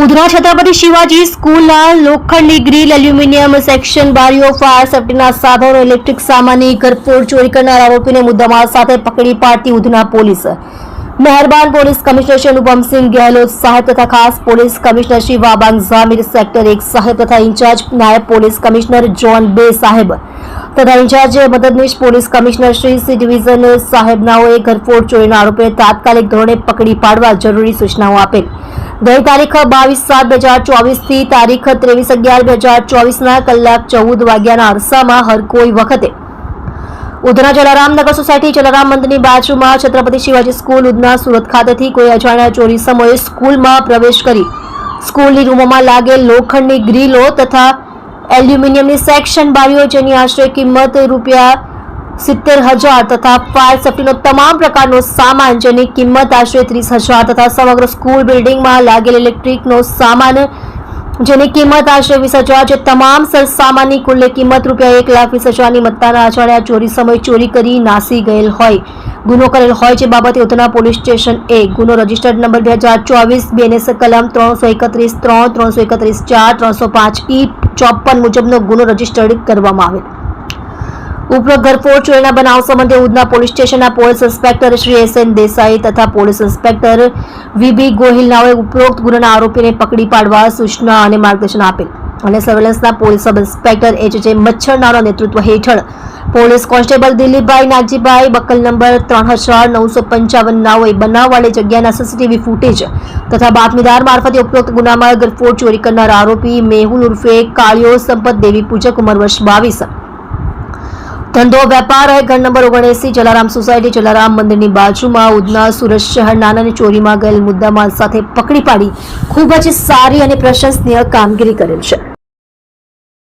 ઉધના છત્રપતિ શિવાજી સ્કૂલના લોખંડી grill, aluminium section, બારીઓ, ફાયર સેફ્ટીના સાધનો, ઇલેક્ટ્રિક સામાનની ઘરફોડ ચોરી કરનાર આરોપીને મુદ્દામાલ સાથે પકડી પાડતી ઉધના પોલીસ. મહેરબાન પોલીસ કમિશનર શ્રી અનુપમસિંહ ગેહલોત સાહેબ તથા ખાસ police commissioner Shri Wabang Jamir sector 1 સાહેબ તથા ઇન્ચાર્જ નાયબ પોલીસ કમિશનર જોન 2 સાહેબ તથા ઇન્ચાર્જ મદદનીશ police commissioner Shri C division સાહેબનાઓએ ઘરફોડ ચોરીના આરોપીને તાત્કાલિક ધોરણે પકડી પાડવા જરૂરી સૂચનાઓ આપેલ. ગઈ તારીખ 22/7/2024 થી તારીખ 23/11/2024 કલાક 14 વાગ્યાના અરસામાં હર કોઈ વખતે ઉધના જલારામનગર સોસાયટી જલારામ મંદિરની બાજુમાં છત્રપતિ શિવાજી સ્કૂલ ઉધના સુરત ખાતેથી કોઈ અજાણ્યા ચોરી સમયે સ્કૂલમાં પ્રવેશ કરી સ્કૂલની રૂમોમાં લાગેલ લોખંડની ગ્રીલો તથા એલ્યુમિનિયમની સેક્શન બારીઓ જેની આશરે કિંમત ₹70,000 તથા ફાયર સેફ્ટીનો તમામ પ્રકારનો સામાન જેની કિંમત આશરે ₹30,000 તથા સમગ્ર સ્કૂલ બિલ્ડિંગમાં લાગેલ ઇલેક્ટ્રિકનો સામાન જેની કિંમત આશરે ₹20,000 જે તમામ સરસામાનની કુલ કિંમત ₹1,20,000ની મત્તાના અજાણ્યા ચોરી સમય ચોરી કરી નાસી ગયેલ હોય ગુનો કરેલ હોય જે બાબતે ઉધના પોલીસ સ્ટેશન ગુનો રજિસ્ટર્ડ નંબર 2024 BNS કલમ 331 3 331 4 305 E54 મુજબનો ગુનો રજિસ્ટર્ડ કરવામાં આવેલ. ઉપરોક્ત ઘરફોડ ચોરીના બનાવ સંબંધે ઉધના પોલીસ સ્ટેશનના police inspector Shri SN Desai તથા પોલીસ ઇન્સ્પેક્ટર VB ગોહિલ નાઓએ ઉપરોક્ત ગુનાના આરોપીને પકડી પાડવા સૂચના અને માર્ગદર્શન આપેલ અને સર્વેલન્સના પોલીસ સબ ઇન્સ્પેક્ટર HJ મચ્છરનાના નેતૃત્વ હેઠળ પોલીસ કોન્સ્ટેબલ દિલીપભાઈ નાગજીભાઈ બકલ નંબર 3955 નાઓએ બનાવવાળી જગ્યાના CCTV ફૂટેજ તથા બાતમીદાર મારફતે ઉપરોક્ત ગુનામાં ઘરફોડ ચોરી કરનાર આરોપી મેહુલ ઉર્ફે કાળિયો સંપત દેવી પૂજક ઉંમર વર્ષ 22 ધંધો વેપાર હોય ઘર નંબર 79 જલારામ સોસાયટી જલારામ મંદિરની બાજુમાં ઉધના સુરત શહેર નાનાની ચોરીમાં ગયેલ મુદ્દામાલ સાથે પકડી પાડી ખૂબ જ સારી અને પ્રશંસનીય કામગીરી કરેલ છે.